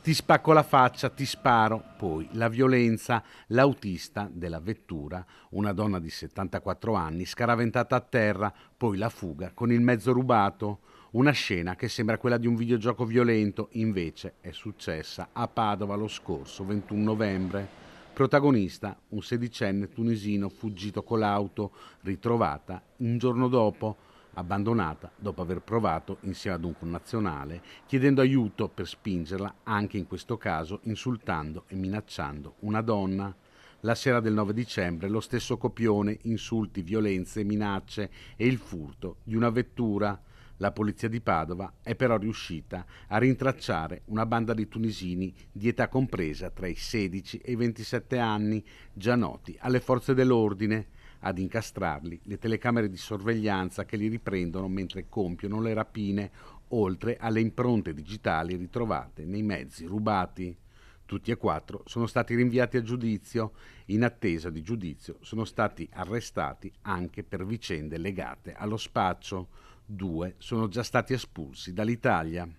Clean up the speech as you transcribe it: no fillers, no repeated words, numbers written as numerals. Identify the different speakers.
Speaker 1: Ti spacco la faccia, ti sparo. Poi la violenza, l'autista della vettura, una donna di 74 anni, scaraventata a terra, poi la fuga con il mezzo rubato. Una scena che sembra quella di un videogioco violento, invece è successa a Padova lo scorso 21 novembre. Protagonista, un sedicenne tunisino fuggito con l'auto, ritrovata un giorno dopo, abbandonata dopo aver provato insieme ad un connazionale, chiedendo aiuto per spingerla, anche in questo caso insultando e minacciando una donna. La sera del 9 dicembre lo stesso copione, insulti, violenze, minacce e il furto di una vettura. La polizia di Padova è però riuscita a rintracciare una banda di tunisini di età compresa tra i 16 e i 27 anni, già noti alle forze dell'ordine, ad incastrarli le telecamere di sorveglianza che li riprendono mentre compiono le rapine, oltre alle impronte digitali ritrovate nei mezzi rubati. Tutti e quattro sono stati rinviati a giudizio. In attesa di giudizio sono stati arrestati anche per vicende legate allo spaccio. Due sono già stati espulsi dall'Italia.